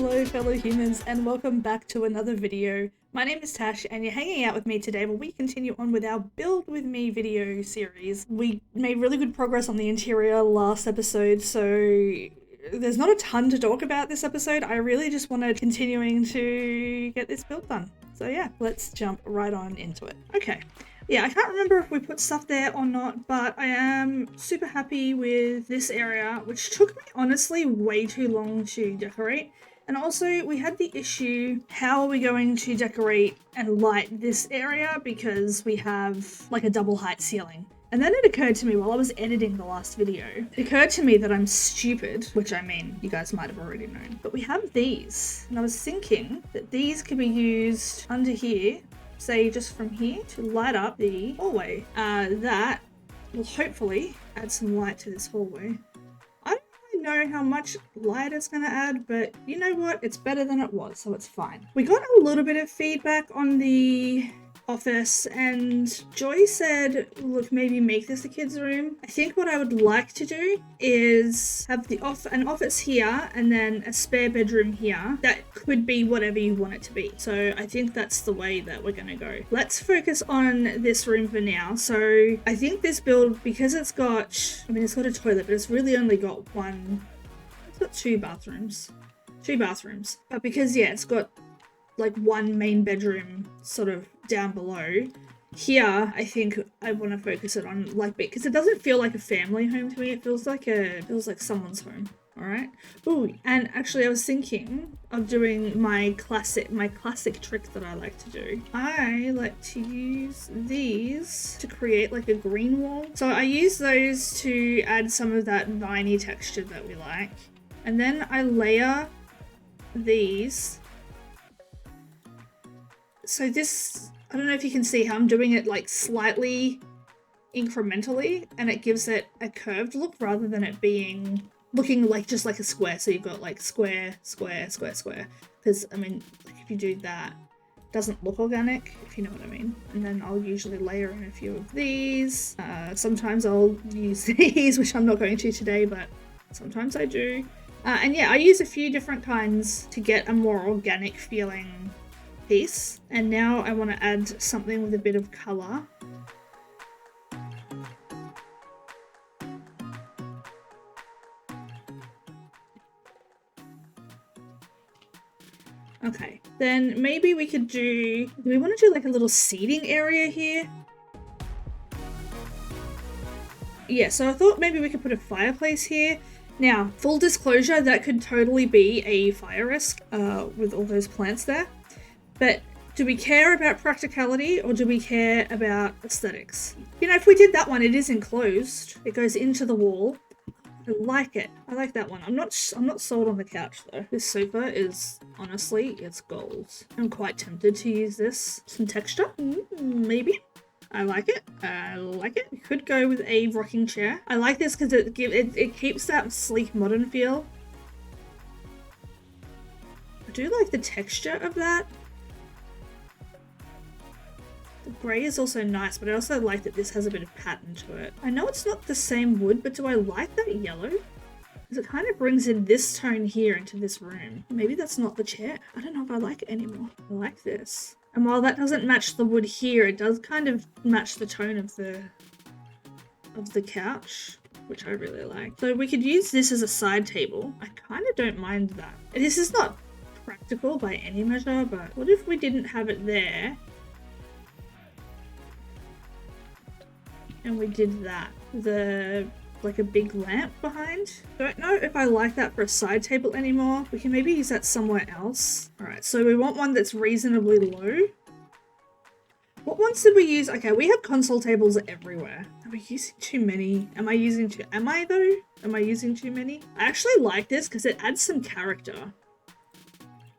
Hello fellow humans and welcome back to another video. My name is Tash and you're hanging out with me today while we continue on with our Build With Me video series. We made really good progress on the interior last episode, so there's not a ton to talk about this episode. I really just wanted continuing to get this build done. So yeah, let's jump right on into it. Okay. Yeah, I can't remember if we put stuff there or not, but I am super happy with this area, which took me honestly way too long to decorate. And also we had the issue, how are we going to decorate and light this area because we have like a double height ceiling. And then it occurred to me while I was editing the last video, it occurred to me that I'm stupid, which I mean, you guys might have already known, but we have these. And I was thinking that these could be used under here, say just from here, to light up the hallway. That will hopefully add some light to this hallway. I don't really know how much light it's going to add, but you know what? It's better than it was, so it's fine. We got a little bit of feedback on the office and Joy said, look, maybe make this a kid's room. I think what I would like to do is have an office here and then a spare bedroom here that could be whatever you want it to be. So I think that's the way that we're gonna go. Let's focus on this room for now. So I think this build, because it's got a toilet, but it's really only got two bathrooms. But because yeah, it's got like one main bedroom sort of down below. Here, I think I want to focus it on like because it doesn't feel like a family home to me. It feels like someone's home. All right. Ooh, and actually I was thinking of doing my classic trick that I like to do. I like to use these to create like a green wall. So I use those to add some of that viney texture that we like. And then I layer these. So this, I don't know if you can see how I'm doing it like slightly incrementally, and it gives it a curved look rather than it looking like just like a square. So you've got like square, square, square, square. Because I mean, like if you do that, it doesn't look organic, if you know what I mean. And then I'll usually layer in a few of these. Sometimes I'll use these, which I'm not going to today, but sometimes I do. And yeah, I use a few different kinds to get a more organic feeling piece. And now I want to add something with a bit of color. Okay, then maybe we could do we want to do like a little seating area here? Yeah, so I thought maybe we could put a fireplace here. Now, full disclosure, that could totally be a fire risk with all those plants there. But do we care about practicality or do we care about aesthetics? You know, if we did that one, it is enclosed. It goes into the wall. I like it. I like that one. I'm not sold on the couch though. This sofa is honestly, it's gold. I'm quite tempted to use this. Some texture, maybe. I like it. I like it. We could go with a rocking chair. I like this because it keeps that sleek modern feel. I do like the texture of that. The grey is also nice, but I also like that this has a bit of pattern to it. I know it's not the same wood, but do I like that yellow? Because it kind of brings in this tone here into this room. Maybe that's not the chair. I don't know if I like it anymore. I like this. And while that doesn't match the wood here, it does kind of match the tone of the couch, which I really like. So we could use this as a side table. I kind of don't mind that. This is not practical by any measure, but what if we didn't have it there? And we did that. Like a big lamp behind. Don't know if I like that for a side table anymore. We can maybe use that somewhere else. All right, so we want one that's reasonably low. What ones did we use? Okay, we have console tables everywhere. Are we using too many? Am I using too many? I actually like this because it adds some character.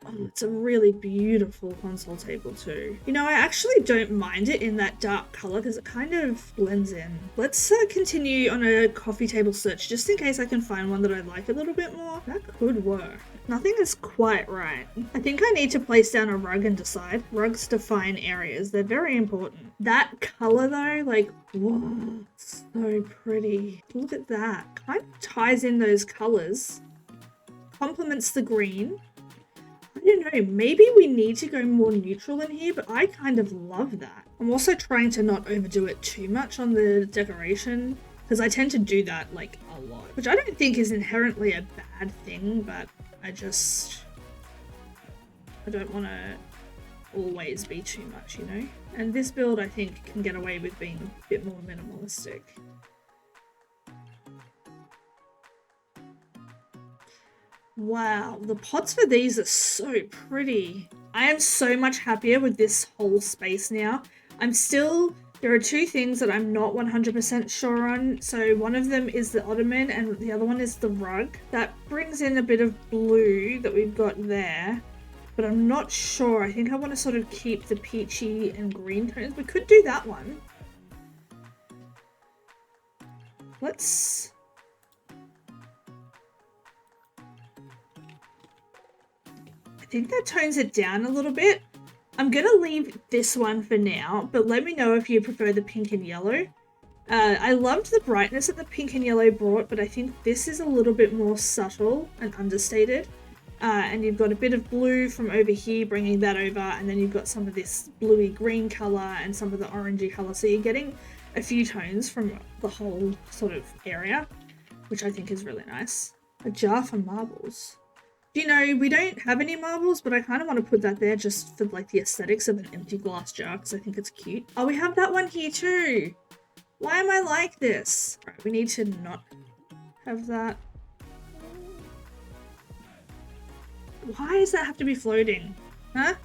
Oh, it's a really beautiful console table too. You know, I actually don't mind it in that dark color because it kind of blends in. Let's continue on a coffee table search just in case I can find one that I like a little bit more. That could work. Nothing is quite right. I think I need to place down a rug and decide. Rugs define areas. They're very important. That color though, like, whoa, so pretty. Look at that. Kind of ties in those colors. Complements the green. don't know, maybe we need to go more neutral in here, but I kind of love that. I'm also trying to not overdo it too much on the decoration, because I tend to do that like a lot, which I don't think is inherently a bad thing, but I don't want to always be too much, you know? And this build, I think, can get away with being a bit more minimalistic. Wow, the pots for these are so pretty. I am so much happier with this whole space now. There are two things that I'm not 100% sure on. So one of them is the ottoman and the other one is the rug. That brings in a bit of blue that we've got there, but I'm not sure. I think I want to sort of keep the peachy and green tones. We could do that one. I think that tones it down a little bit. I'm gonna leave this one for now, but let me know if you prefer the pink and yellow. I loved the brightness that the pink and yellow brought, but I think this is a little bit more subtle and understated. And you've got a bit of blue from over here, bringing that over, and then you've got some of this bluey green color and some of the orangey color. So you're getting a few tones from the whole sort of area, which I think is really nice. A jar for marbles. You know, we don't have any marbles, but I kind of want to put that there just for like the aesthetics of an empty glass jar because I think it's cute. Oh, we have that one here too. Why am I like this? Right, we need to not have that. Why does that have to be floating? Huh?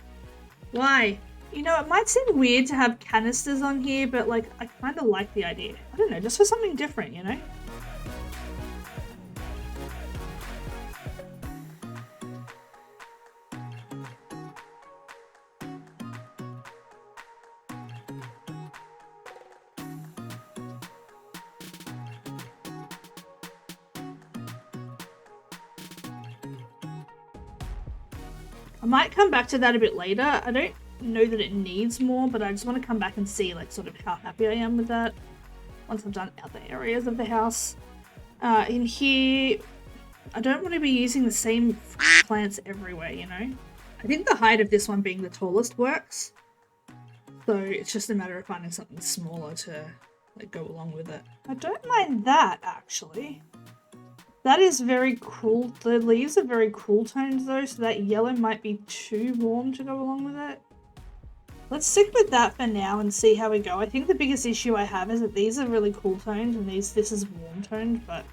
Why? You know, it might seem weird to have canisters on here, but like, I kind of like the idea. I don't know, just for something different, you know? I might come back to that a bit later. I don't know that it needs more, but I just want to come back and see like sort of how happy I am with that once I've done other areas of the house. In here, I don't want to be using the same plants everywhere, you know? I think the height of this one being the tallest works. So it's just a matter of finding something smaller to like go along with it. I don't mind that actually. That is very cool. The leaves are very cool toned though, so that yellow might be too warm to go along with it. Let's stick with that for now and see how we go. I think the biggest issue I have is that these are really cool toned and this is warm toned, but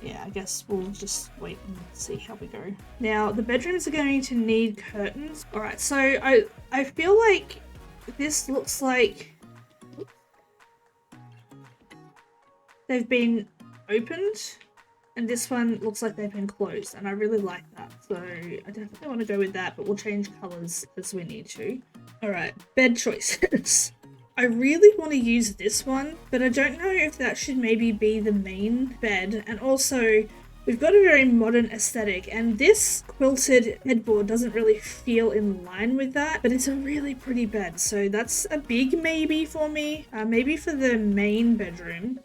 yeah, I guess we'll just wait and see how we go. Now, the bedrooms are going to need curtains. All right, so I feel like this looks like they've been opened. And this one looks like they've been closed, and I really like that. So I definitely want to go with that, but we'll change colours as we need to. All right, bed choices. I really want to use this one, but I don't know if that should maybe be the main bed. And also, we've got a very modern aesthetic, and this quilted headboard doesn't really feel in line with that, but it's a really pretty bed. So that's a big maybe for me. Maybe for the main bedroom,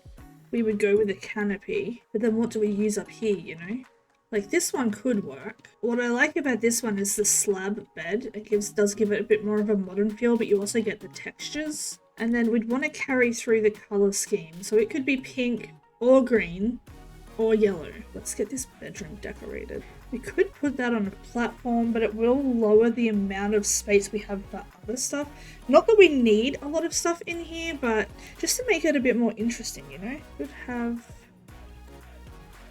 we would go with a canopy, but then what do we use up here, you know? Like this one could work. What I like about this one is the slab bed. It does give it a bit more of a modern feel, but you also get the textures. And then we'd want to carry through the color scheme. So it could be pink or green or yellow. Let's get this bedroom decorated. We could put that on a platform, but it will lower the amount of space we have for other stuff. Not that we need a lot of stuff in here, but just to make it a bit more interesting, you know? Could have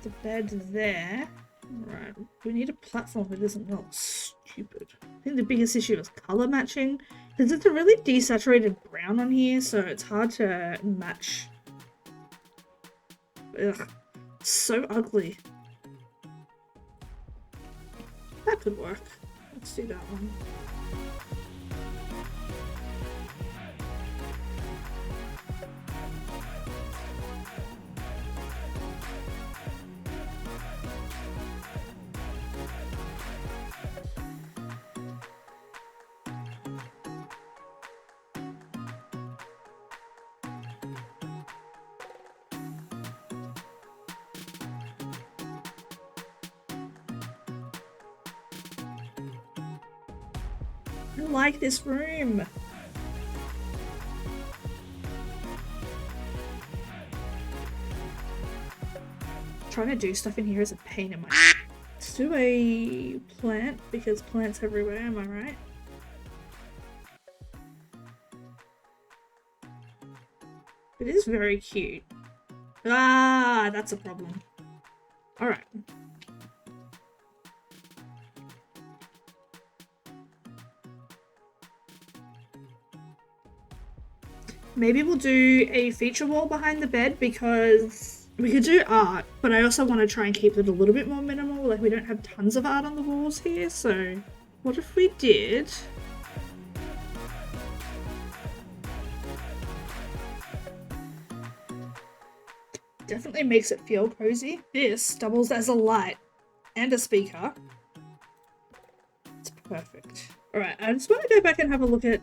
the bed there. Right, we need a platform that doesn't look stupid. I think the biggest issue is color matching, because it's a really desaturated brown on here, so it's hard to match. Ugh, it's so ugly. That could work. Let's do that one. I like this room. Trying to do stuff in here is a pain in my... Let's do a plant because plants everywhere, am I right? It is very cute. Ah, that's a problem. Alright. Maybe we'll do a feature wall behind the bed because we could do art, but I also want to try and keep it a little bit more minimal. Like, we don't have tons of art on the walls here, so what if we did... Definitely makes it feel cozy. This doubles as a light and a speaker. It's perfect. Alright, I just want to go back and have a look at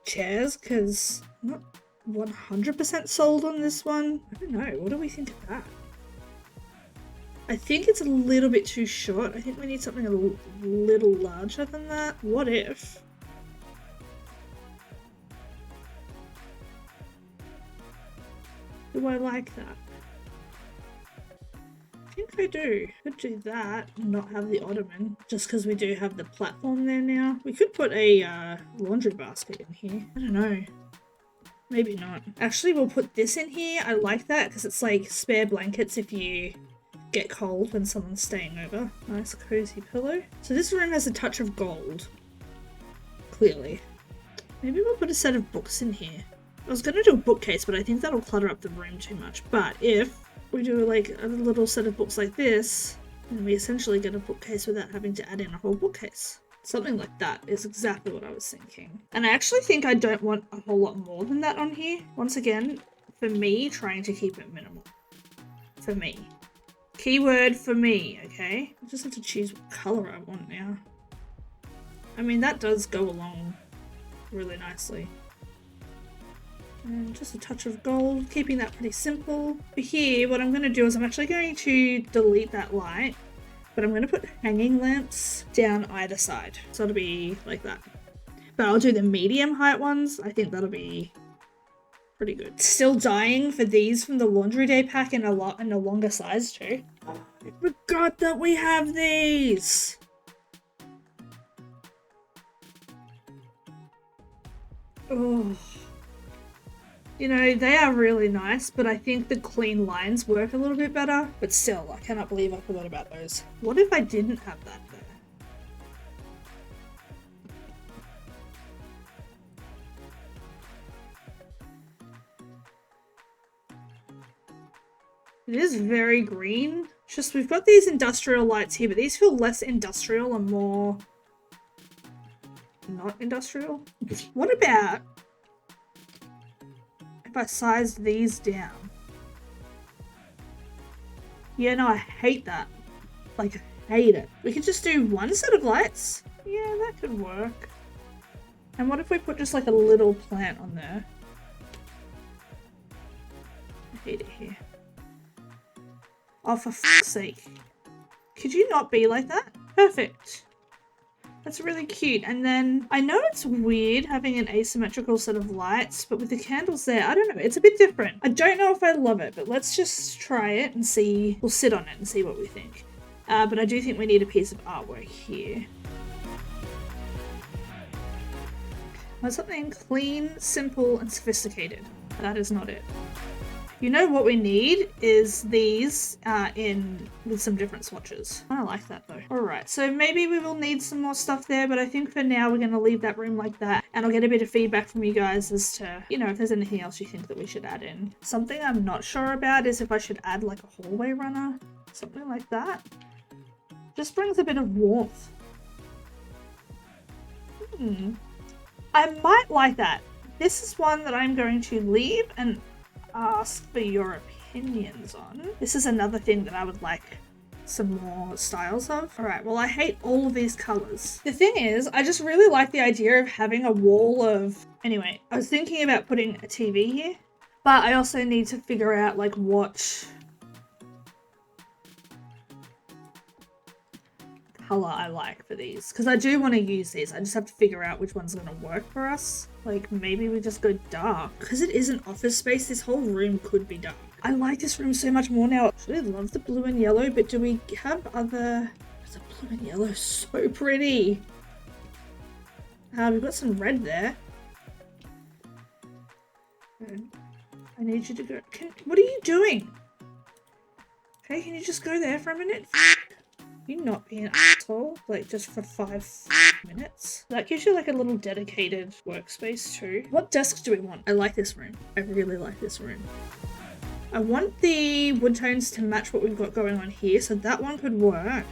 chairs because I'm not 100% sold on this one. I don't know, what do we think of that? I think it's a little bit too short. I think we need something a little larger than that. What if? Do I like that? I think I do. Could do that and not have the ottoman just because we do have the platform there now. We could put a laundry basket in here. I don't know. Maybe not. Actually, we'll put this in here. I like that because it's like spare blankets if you get cold when someone's staying over. Nice cozy pillow. So this room has a touch of gold. Clearly. Maybe we'll put a set of books in here. I was going to do a bookcase, but I think that'll clutter up the room too much. But if we do like a little set of books like this, and we essentially get a bookcase without having to add in a whole bookcase. Something like that is exactly what I was thinking. And I actually think I don't want a whole lot more than that on here. Once again, for me, trying to keep it minimal. For me. Keyword for me, okay? I just have to choose what color I want now. I mean, that does go along really nicely. And just a touch of gold, keeping that pretty simple. For here, what I'm going to do is I'm actually going to delete that light, but I'm going to put hanging lamps down either side. So it'll be like that. But I'll do the medium height ones. I think that'll be pretty good. Still dying for these from the laundry day pack in a longer size too. I forgot that we have these. Oh. You know, they are really nice, but I think the clean lines work a little bit better. But still, I cannot believe I forgot about those. What if I didn't have that there? It is very green. It's just we've got these industrial lights here, but these feel less industrial and more not industrial. What about if I size these down? Yeah, no, I hate that. Like, I hate it. We could just do one set of lights. Yeah, that could work. And what if we put just like a little plant on there? I hate it here. Oh, for fuck's sake. Could you not be like that? Perfect. That's really cute. And then I know it's weird having an asymmetrical set of lights, but with the candles there, I don't know, it's a bit different. I don't know if I love it, but let's just try it and see. We'll sit on it and see what we think. But I do think we need a piece of artwork here. Want something clean, simple, and sophisticated. That is not it. You know what we need is these with some different swatches. I like that though. Alright, so maybe we will need some more stuff there, but I think for now we're going to leave that room like that. And I'll get a bit of feedback from you guys as to, you know, if there's anything else you think that we should add in. Something I'm not sure about is if I should add like a hallway runner. Something like that. Just brings a bit of warmth. I might like that. This is one that I'm going to leave and ask for your opinions on. This is another thing that I would like some more styles of. Alright, well I hate all of these colours. The thing is, I just really like the idea of having a wall of... Anyway, I was thinking about putting a TV here, but I also need to figure out like what color I like for these, because I do want to use these. I just have to figure out which one's going to work for us. Like maybe we just go dark, because it is an office space. This whole room could be dark. I like this room so much more now. I actually love the blue and yellow, but do we have other... The blue and yellow is so pretty. We've got some red there. I need you to go. What are you doing? Okay, can you just go there for a minute? You not be an asshole, like just for 5 minutes. That gives you like a little dedicated workspace too. What desks do we want? I like this room. I really like this room. I want the wood tones to match what we've got going on here, so that one could work.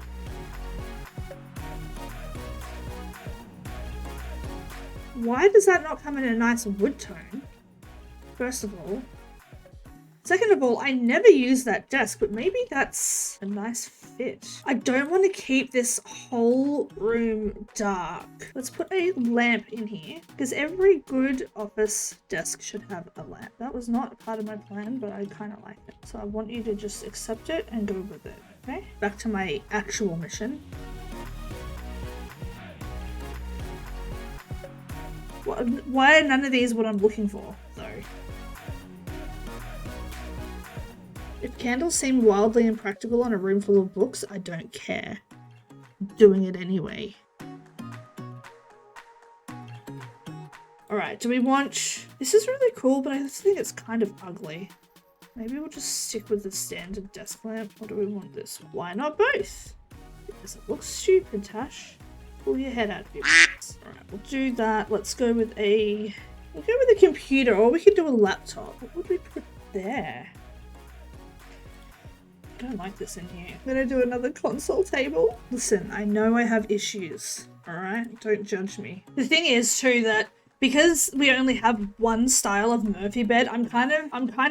Why does that not come in a nice wood tone? First of all. Second of all, I never use that desk, but maybe that's a nice fit. I don't want to keep this whole room dark. Let's put a lamp in here, because every good office desk should have a lamp. That was not a part of my plan, but I kind of like it. So I want you to just accept it and go with it, okay? Back to my actual mission. Why are none of these what I'm looking for, though? If candles seem wildly impractical on a room full of books, I don't care. I'm doing it anyway. Alright, do we want... This is really cool, but I think it's kind of ugly. Maybe we'll just stick with the standard desk lamp, or do we want this? Why not both? Because it looks stupid, Tash. Pull your head out of your ass. Alright, we'll do that. Let's go with a... We'll go with a computer, or we could do a laptop. What would we put there? I don't like this in here. I'm gonna do another console table. Listen, I know I have issues, alright? Don't judge me. The thing is too that because we only have one style of Murphy bed, I'm kind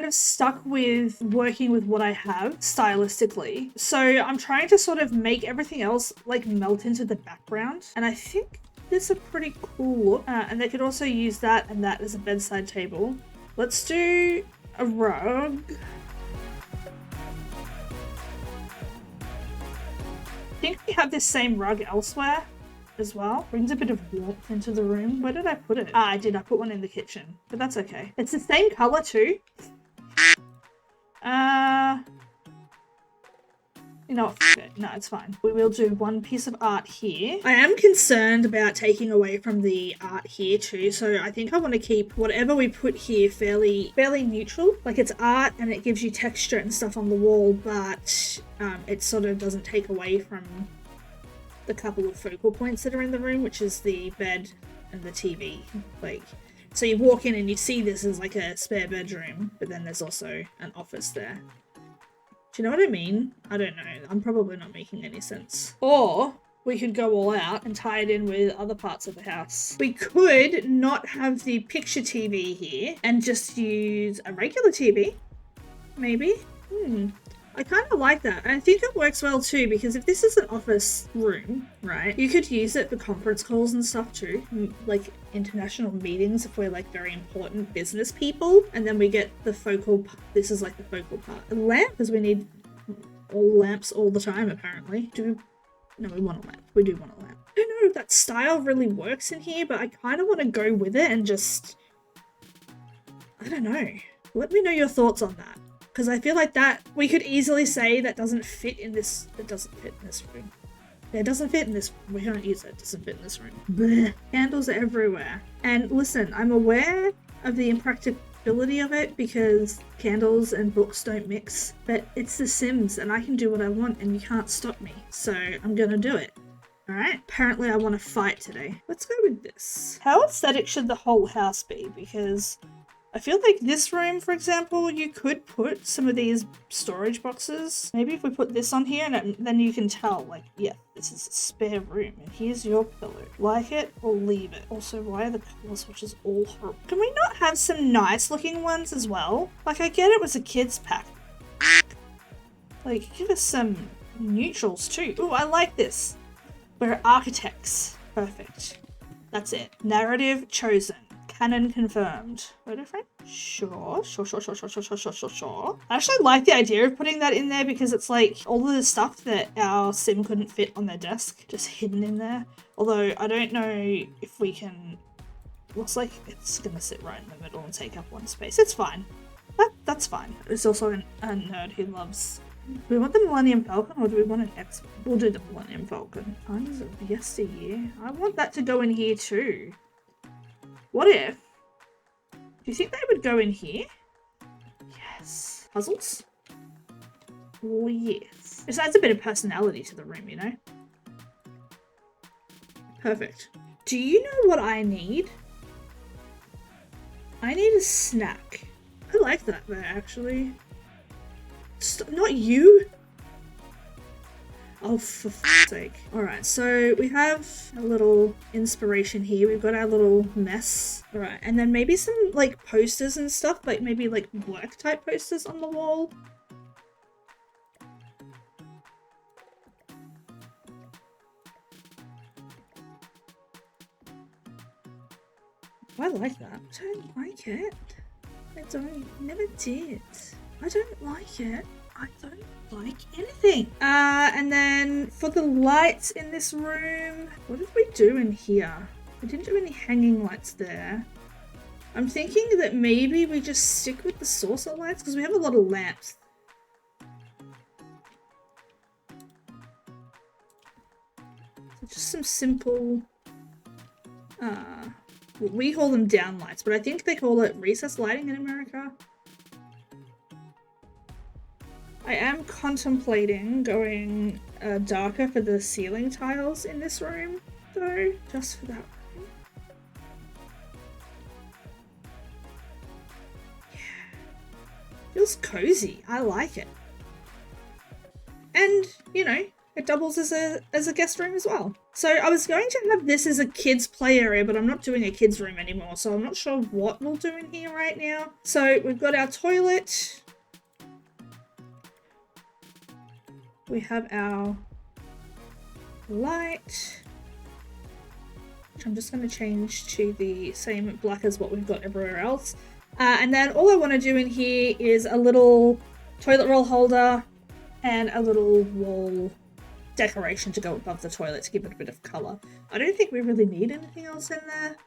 of stuck with working with what I have stylistically. So I'm trying to sort of make everything else like melt into the background. And I think this is a pretty cool look. And they could also use that and that as a bedside table. Let's do a rug. I think we have this same rug elsewhere as well. Brings a bit of warmth into the room. Where did I put it? I did. I put one in the kitchen, but that's okay. It's the same color too. You know what? F it. No, it's fine. We will do one piece of art here. I am concerned about taking away from the art here too, so I think I want to keep whatever we put here fairly neutral. Like it's art and it gives you texture and stuff on the wall, but it sort of doesn't take away from the couple of focal points that are in the room, which is the bed and the TV. Like, so you walk in and you see this as like a spare bedroom, but then there's also an office there. Do you know what I mean? I don't know. I'm probably not making any sense. Or we could go all out and tie it in with other parts of the house. We could not have the picture TV here and just use a regular TV. Maybe. I kind of like that. I think it works well too, because if this is an office room, right, you could use it for conference calls and stuff too, like international meetings if we're like very important business people, and then we get the focal, this is like the focal part. A lamp, because we need all lamps all the time apparently. No, we want a lamp. We do want a lamp. I don't know if that style really works in here, but I kind of want to go with it and just, I don't know. Let me know your thoughts on that. Because I feel like that, we could easily say that doesn't fit in this, it doesn't fit in this room. Yeah, it doesn't fit in this, we can't use it, it doesn't fit in this room. Blech. Candles are everywhere. And listen, I'm aware of the impracticability of it because candles and books don't mix, but it's The Sims and I can do what I want and you can't stop me. So I'm gonna do it. Alright, apparently I want to fight today. Let's go with this. How aesthetic should the whole house be? Because I feel like this room, for example, you could put some of these storage boxes. Maybe if we put this on here, and then you can tell, like, yeah, this is a spare room, and here's your pillow. Like it or leave it. Also, why are the color switches all horrible? Can we not have some nice looking ones as well? Like, I get it was a kids pack. Like, give us some neutrals too. Ooh, I like this. We're architects. Perfect. That's it. Narrative chosen. Canon confirmed. Photo frame? Sure. I actually like the idea of putting that in there because it's like all of the stuff that our sim couldn't fit on their desk just hidden in there. Although I don't know if we can... Looks like it's gonna sit right in the middle and take up one space. It's fine. That's fine. There's also a nerd who loves... Do we want the Millennium Falcon or do we want an X? We'll do the Millennium Falcon. Tons of yesteryear. I want that to go in here too. What if? Do you think they would go in here? Yes. Puzzles? Oh yes. This adds a bit of personality to the room, you know? Perfect. Do you know what I need? I need a snack. I like that though, actually. Not you! Oh, for f***'s sake. Alright, so we have a little inspiration here. We've got our little mess. Alright, and then maybe some, like, posters and stuff. Like, maybe, like, work-type posters on the wall. I like that. I don't like it. Never did. I don't like it. I don't like anything. And then for the lights in this room, what did we do in here? We didn't do any hanging lights there. I'm thinking that maybe we just stick with the saucer lights because we have a lot of lamps. So just some simple, we call them down lights, but I think they call it recessed lighting in America. I am contemplating going darker for the ceiling tiles in this room, though, just for that room. Yeah. Feels cozy. I like it. And, you know, it doubles as a guest room as well. So I was going to have this as a kids play area, but I'm not doing a kids room anymore, so I'm not sure what we'll do in here right now. So we've got our toilet. We have our light, which I'm just going to change to the same black as what we've got everywhere else. And then all I want to do in here is a little toilet roll holder and a little wall decoration to go above the toilet to give it a bit of colour. I don't think we really need anything else in there.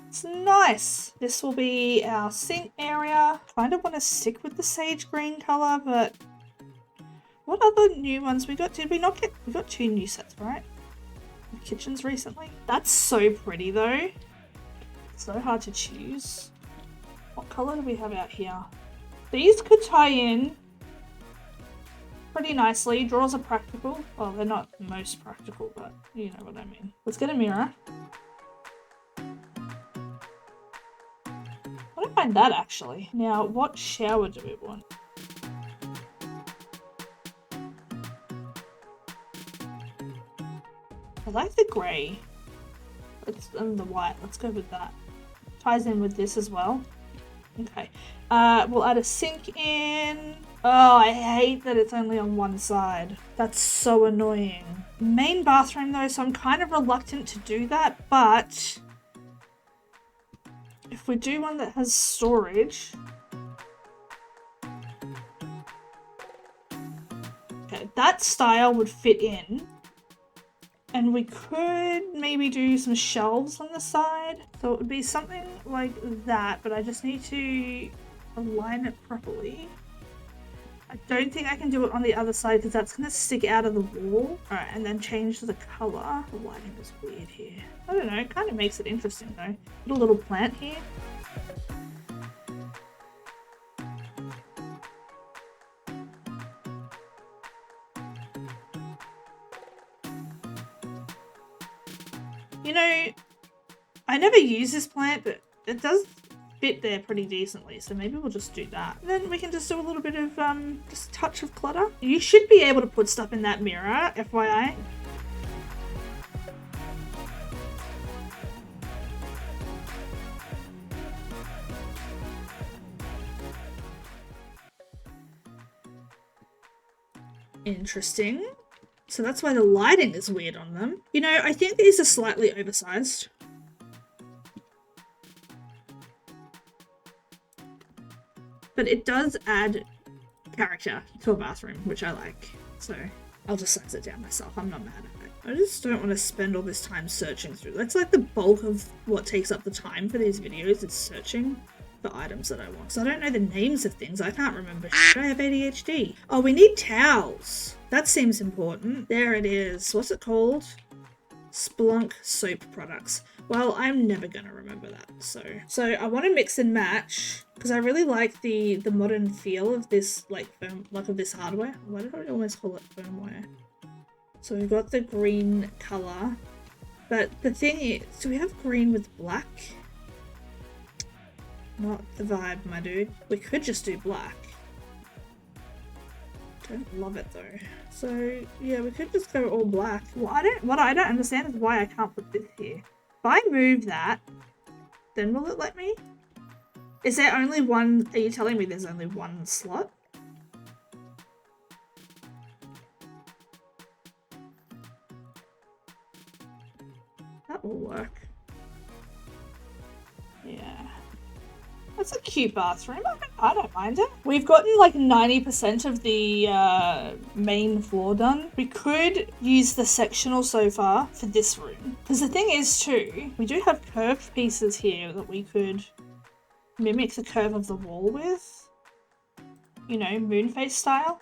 It's nice. This will be our sink area. Kind of want to stick with the sage green color, but what other new ones we got? Did we not get? We got 2 new sets, right? The kitchens recently. That's so pretty though. So hard to choose. What color do we have out here? These could tie in pretty nicely. Drawers are practical. Well, they're not most practical, but you know what I mean. Let's get a mirror. I don't mind that actually. Now, what shower do we want? I like the grey. And the white. Let's go with that. Ties in with this as well. Okay. We'll add a sink in. Oh, I hate that it's only on one side. That's so annoying. Main bathroom though, so I'm kind of reluctant to do that, but if we do one that has storage. Okay, that style would fit in. And we could maybe do some shelves on the side. So it would be something like that, but I just need to align it properly. I don't think I can do it on the other side because that's going to stick out of the wall. Alright, and then change the colour. The lighting is weird here. I don't know, it kind of makes it interesting though. Put a little plant here. You know, I never use this plant, but it does fit there pretty decently, so maybe we'll just do that. And then we can just do a little bit of, just a touch of clutter. You should be able to put stuff in that mirror, FYI. Interesting. So that's why the lighting is weird on them. You know, I think these are slightly oversized. But it does add character to a bathroom, which I like. So I'll just size it down myself. I'm not mad at it. I just don't want to spend all this time searching through. That's like the bulk of what takes up the time for these videos. It's searching for items that I want. So I don't know the names of things. I can't remember. I have ADHD. Oh, we need towels. That seems important. There it is. What's it called? Splunk soap products. Well, I'm never gonna remember that. So I want to mix and match because I really like the modern feel of this of this hardware. Why did I always call it firmware? So we've got the green color, but the thing is, do we have green with black? Not the vibe, my dude. We could just do black. Don't love it though. So yeah, we could just go all black. Well, what I don't understand is why I can't put this here. If I move that, then will it let me? Is there only one? Are you telling me there's only one slot? That will work. Yeah. That's a cute bathroom. I don't mind it. We've gotten like 90% of the main floor done. We could use the sectional sofa for this room. Because the thing is too, we do have curved pieces here that we could mimic the curve of the wall with. You know, moon face style.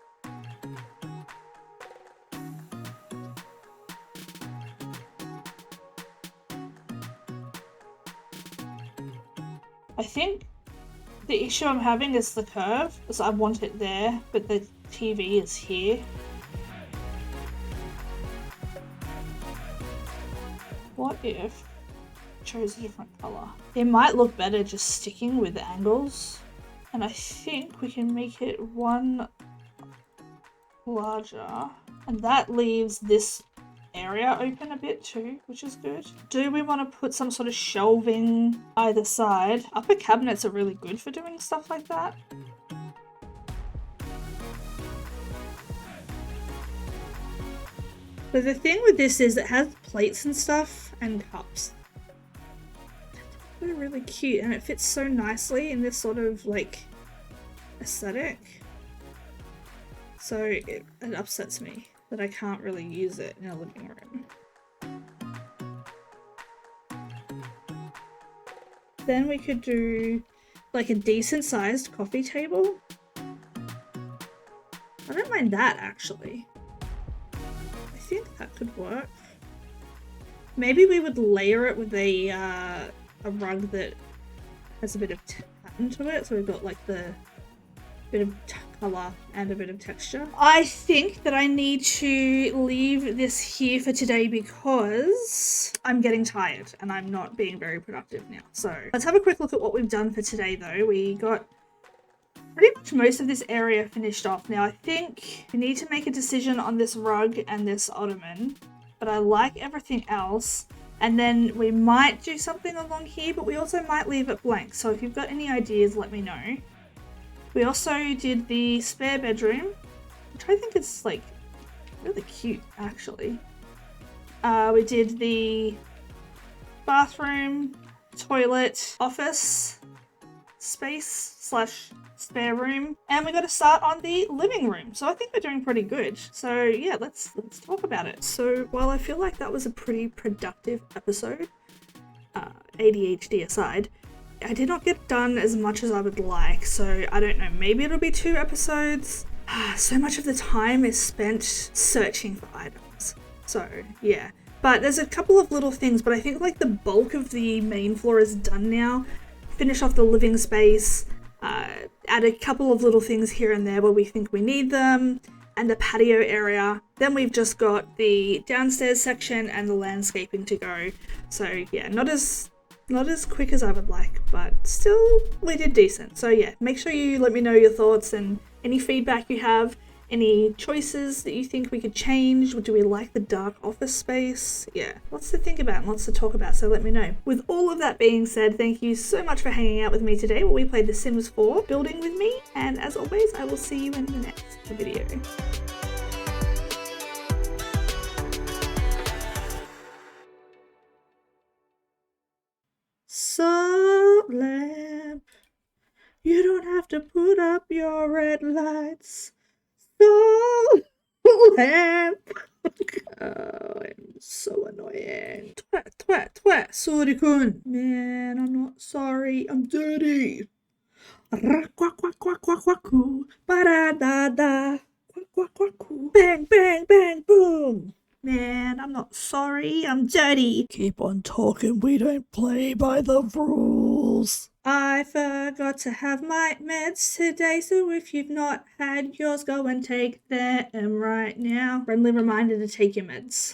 I think the issue I'm having is the curve, because I want it there, but the TV is here. What if I chose a different color? It might look better just sticking with the angles, and I think we can make it one larger, and that leaves this area open a bit too, which is good. Do we want to put some sort of shelving either side? Upper cabinets are really good for doing stuff like that. But the thing with this is it has plates and stuff and cups. They're really cute and it fits so nicely in this sort of like aesthetic. So it upsets me that I can't really use it in a living room. Then we could do like a decent sized coffee table. I don't mind that actually. I think that could work. Maybe we would layer it with a rug that has a bit of pattern to it. So we've got like the bit of color and a bit of texture. I think that I need to leave this here for today because I'm getting tired and I'm not being very productive now. So let's have a quick look at what we've done for today though. We got pretty much most of this area finished off. Now I think we need to make a decision on this rug and this ottoman, but I like everything else. And then we might do something along here, but we also might leave it blank. So if you've got any ideas, let me know. We also did the spare bedroom, which I think is like really cute actually. We did the bathroom, toilet, office space / spare room, and we got to start on the living room. So I think we're doing pretty good. So yeah, let's talk about it. So while I feel like that was a pretty productive episode, ADHD aside, I did not get done as much as I would like, so I don't know, maybe it'll be 2 episodes. So much of the time is spent searching for items, so yeah. But there's a couple of little things, but I think like the bulk of the main floor is done now. Finish off the living space, add a couple of little things here and there where we think we need them, and the patio area. Then we've just got the downstairs section and the landscaping to go. So yeah, not as quick as I would like, but still we did decent. So yeah, make sure you let me know your thoughts and any feedback you have, any choices that you think we could change. Do we like the dark office space? Yeah, lots to think about and lots to talk about, so let me know. With all of that being said, thank you so much for hanging out with me today while we played The Sims 4 building with me, and as always, I will see you in the next video. stop lamp. You don't have to put up your red lights. Stop lamp. Oh, I'm so annoying. Twat, twat, twat. Sorry, kun. Man, I'm not sorry. I'm dirty. Quack, quack, quack, quack, quack, coo. Ba-da-da-da. Quack, quack, quack, coo. Bang, bang, bang, boom. Man, I'm not sorry. I'm dirty. Keep on talking. We don't play by the rules. I forgot to have my meds today, so if you've not had yours, go and take them right now. Friendly reminder to take your meds.